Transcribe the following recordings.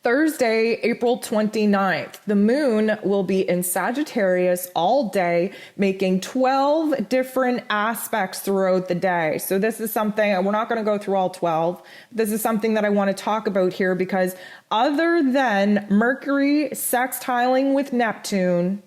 Thursday, April 29th, the moon will be in Sagittarius all day, making 12 different aspects throughout the day. So this is something, we're not going to go through all 12. This is something that I want to talk about here because other than Mercury sextiling with Neptune,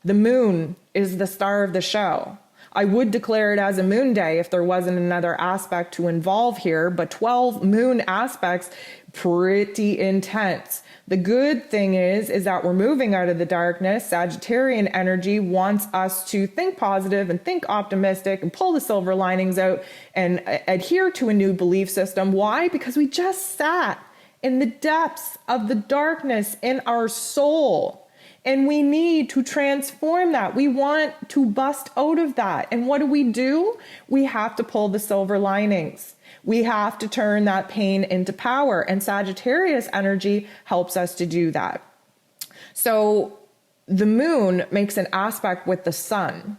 the moon is the star of the show. I would declare it as a moon day if there wasn't another aspect to involve here, but 12 moon aspects, pretty intense. The good thing is that we're moving out of the darkness. Sagittarian energy wants us to think positive and think optimistic and pull the silver linings out and adhere to a new belief system. Why? Because we just sat in the depths of the darkness in our soul. And we need to transform that. We want to bust out of that. And what do? We have to pull the silver linings. We have to turn that pain into power. And Sagittarius energy helps us to do that. So the moon makes an aspect with the sun.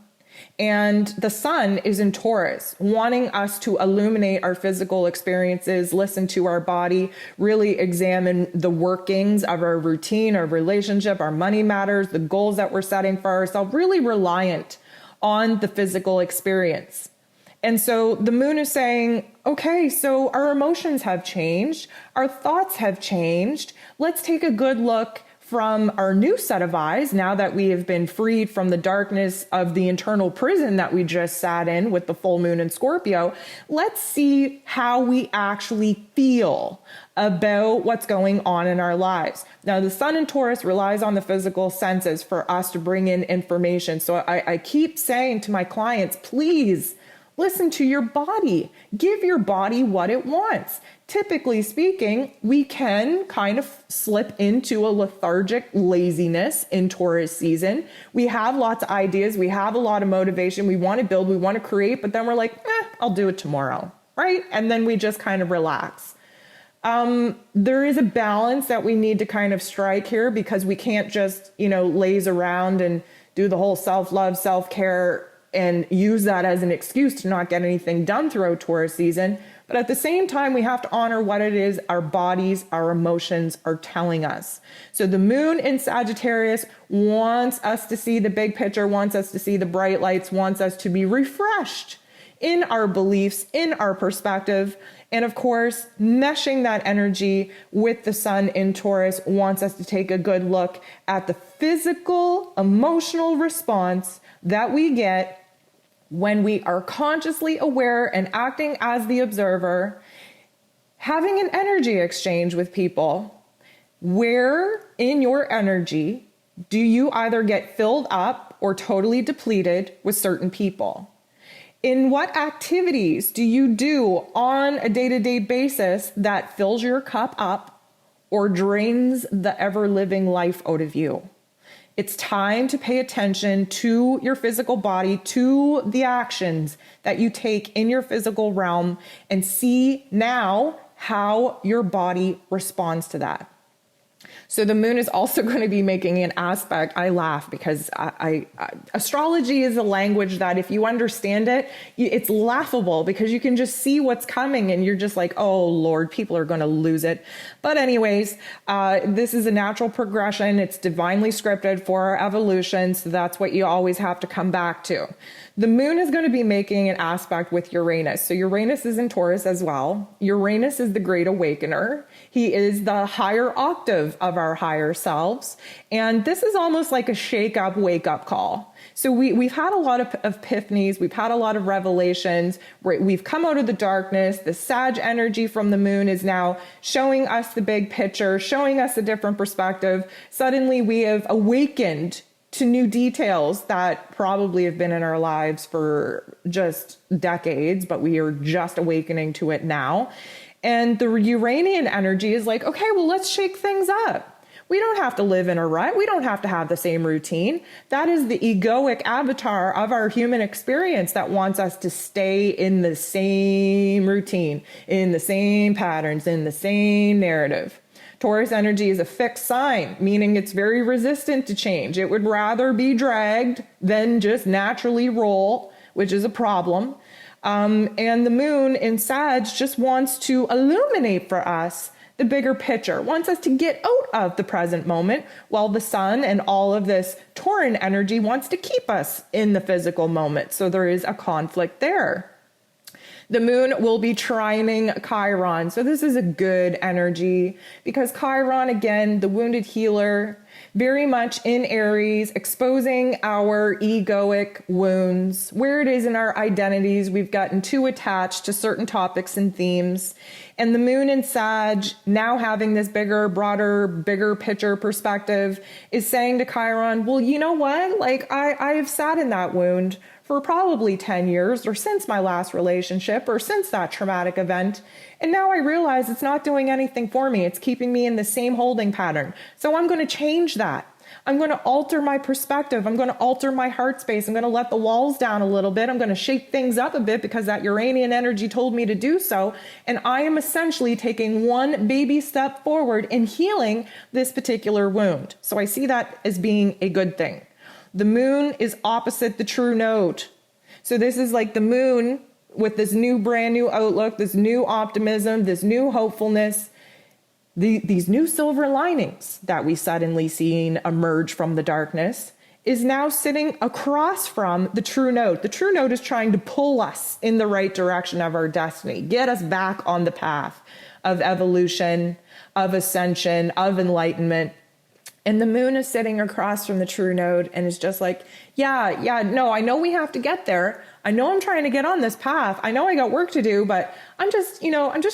And the sun is in Taurus, wanting us to illuminate our physical experiences, listen to our body, really examine the workings of our routine, our relationship, our money matters, the goals that we're setting for ourselves, really reliant on the physical experience. And so the moon is saying, okay, so our emotions have changed, our thoughts have changed. Let's take a good look from our new set of eyes, now that we have been freed from the darkness of the internal prison that we just sat in with the full moon in Scorpio. Let's see how we actually feel about what's going on in our lives. Now, the sun in Taurus relies on the physical senses for us to bring in information. So I keep saying to my clients, please listen to your body. Give your body what it wants. Typically speaking, we can kind of slip into a lethargic laziness in Taurus season. We have lots of ideas. We have a lot of motivation. We want to build, we want to create, but then we're like, I'll do it tomorrow, right? And then we just kind of relax. There is a balance that we need to kind of strike here because we can't just, laze around and do the whole self-love, self-care and use that as an excuse to not get anything done throughout Taurus season. But at the same time, we have to honor what it is our bodies, our emotions are telling us. So the moon in Sagittarius wants us to see the big picture, wants us to see the bright lights, wants us to be refreshed in our beliefs, in our perspective. And of course, meshing that energy with the sun in Taurus wants us to take a good look at the physical, emotional response that we get when we are consciously aware and acting as the observer, having an energy exchange with people. Where in your energy do you either get filled up or totally depleted with certain people? In what activities do you do on a day-to-day basis that fills your cup up or drains the ever-living life out of you? It's time to pay attention to your physical body, to the actions that you take in your physical realm, and see now how your body responds to that. So the moon is also going to be making an aspect. I laugh because astrology is a language that if you understand it, it's laughable because you can just see what's coming and you're just like, oh Lord, people are going to lose it. But anyways, this is a natural progression. It's divinely scripted for our evolution. So that's what you always have to come back to. The moon is going to be making an aspect with Uranus. So Uranus is in Taurus as well. Uranus is the great awakener. He is the higher octave of our higher selves. And this is almost like a shake up, wake up call. So we've had a lot of epiphanies. We've had a lot of revelations. We've come out of the darkness. The Sag energy from the moon is now showing us the big picture, showing us a different perspective. Suddenly we have awakened to new details that probably have been in our lives for just decades, but we are just awakening to it now. And the Uranian energy is like, okay, well, let's shake things up. We don't have to live in a rut. We don't have to have the same routine. That is the egoic avatar of our human experience that wants us to stay in the same routine, in the same patterns, in the same narrative. Taurus energy is a fixed sign, meaning it's very resistant to change. It would rather be dragged than just naturally roll, which is a problem. And the moon in Sag just wants to illuminate for us the bigger picture, wants us to get out of the present moment, while the sun and all of this Tauran energy wants to keep us in the physical moment. So there is a conflict there. The moon will be trining Chiron. So this is a good energy because Chiron, again, the wounded healer, very much in Aries, exposing our egoic wounds, where it is in our identities. We've gotten too attached to certain topics and themes. And the moon in Sag, now having this bigger, broader, bigger picture perspective, is saying to Chiron, well, you know what? Like I have sat in that wound for probably 10 years or since my last relationship or since that traumatic event. And now I realize it's not doing anything for me. It's keeping me in the same holding pattern. So I'm going to change that. I'm going to alter my perspective. I'm going to alter my heart space. I'm going to let the walls down a little bit. I'm going to shake things up a bit because that Uranian energy told me to do so. And I am essentially taking one baby step forward in healing this particular wound. So I see that as being a good thing. The moon is opposite the true node. So this is like the moon with this new brand new outlook, this new optimism, this new hopefulness, these new silver linings that we suddenly seen emerge from the darkness is now sitting across from the true node. The true node is trying to pull us in the right direction of our destiny, get us back on the path of evolution, of ascension, of enlightenment. And the moon is sitting across from the true node and is just like, no, I know we have to get there. I know I'm trying to get on this path. I know I got work to do, but I'm just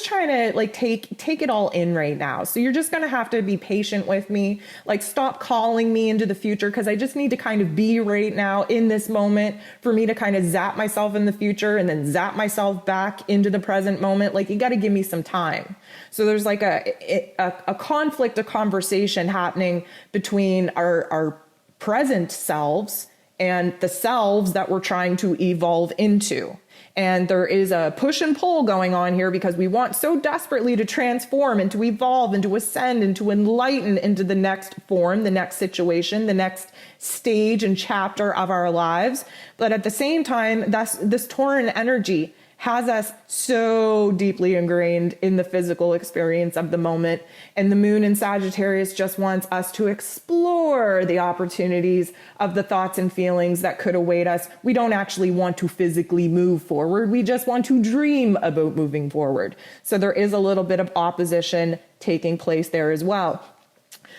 trying to like take it all in right now. So you're just going to have to be patient with me. Like stop calling me into the future because I just need to kind of be right now in this moment for me to kind of zap myself in the future and then zap myself back into the present moment. Like you got to give me some time. So there's like a conflict, a conversation happening between our present selves and the selves that we're trying to evolve into. And there is a push and pull going on here because we want so desperately to transform and to evolve and to ascend and to enlighten into the next form, the next situation, the next stage and chapter of our lives. But at the same time, this Tauran energy has us so deeply ingrained in the physical experience of the moment. And the moon in Sagittarius just wants us to explore the opportunities of the thoughts and feelings that could await us. We don't actually want to physically move forward. We just want to dream about moving forward. So there is a little bit of opposition taking place there as well.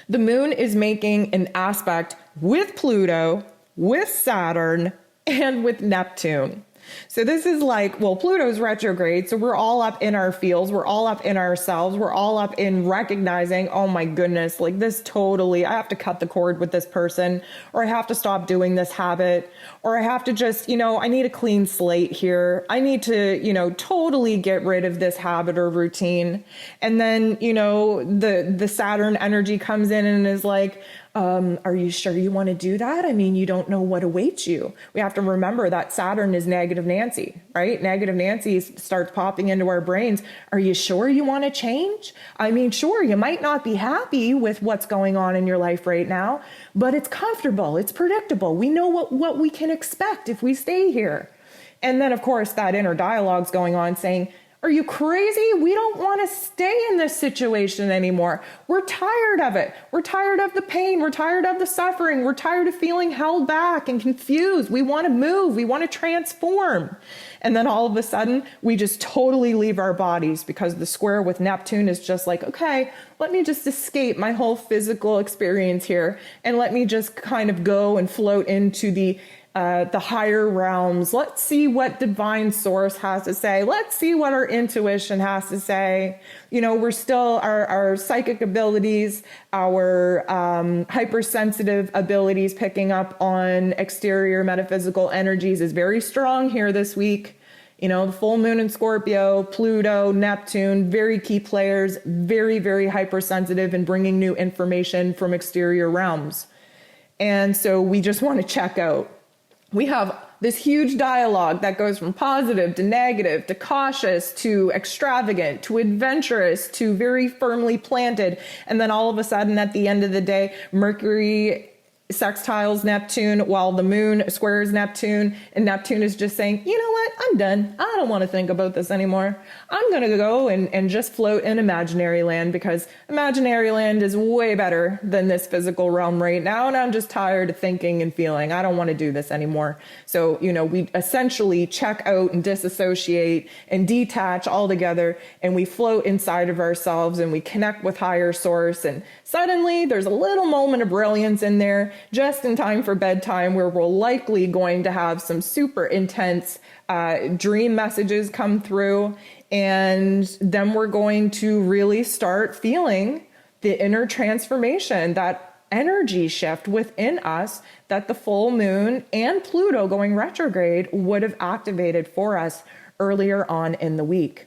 The moon is making an aspect with Pluto, with Saturn, and with Neptune. So this is like, well, Pluto's retrograde. So we're all up in our fields. We're all up in ourselves. We're all up in recognizing, oh my goodness, like this totally, I have to cut the cord with this person, or I have to stop doing this habit, or I have to just, I need a clean slate here. I need to, totally get rid of this habit or routine. And then, the Saturn energy comes in and is like, are you sure you want to do that? I mean, you don't know what awaits you. We have to remember that Saturn is negative Nancy, right? Negative Nancy starts popping into our brains. Are you sure you want to change? I mean, sure, you might not be happy with what's going on in your life right now, but it's comfortable. It's predictable. We know what we can expect if we stay here. And then, of course, that inner dialogue's going on saying, are you crazy? We don't want to stay in this situation anymore. We're tired of it. We're tired of the pain. We're tired of the suffering. We're tired of feeling held back and confused. We want to move. We want to transform. And then all of a sudden, we just totally leave our bodies because the square with Neptune is just like, okay, let me just escape my whole physical experience here. And let me just kind of go and float into the higher realms. Let's see what divine source has to say. Let's see what our intuition has to say. We're still, our psychic abilities, our hypersensitive abilities picking up on exterior metaphysical energies is very strong here this week. The full moon in Scorpio, Pluto, Neptune, very key players, very, very hypersensitive in bringing new information from exterior realms. And so we just want to check out. We have this huge dialogue that goes from positive to negative to cautious to extravagant to adventurous to very firmly planted. And then all of a sudden at the end of the day, Mercury sextiles Neptune while the moon squares Neptune, and Neptune is just saying, you know what, I'm done. I don't want to think about this anymore. I'm going to go and just float in imaginary land, because imaginary land is way better than this physical realm right now. And I'm just tired of thinking and feeling. I don't want to do this anymore. So, we essentially check out and disassociate and detach altogether, and we float inside of ourselves and we connect with higher source. And suddenly there's a little moment of brilliance in there, just in time for bedtime, where we're likely going to have some super intense dream messages come through. And then we're going to really start feeling the inner transformation, that energy shift within us that the full moon and Pluto going retrograde would have activated for us earlier on in the week.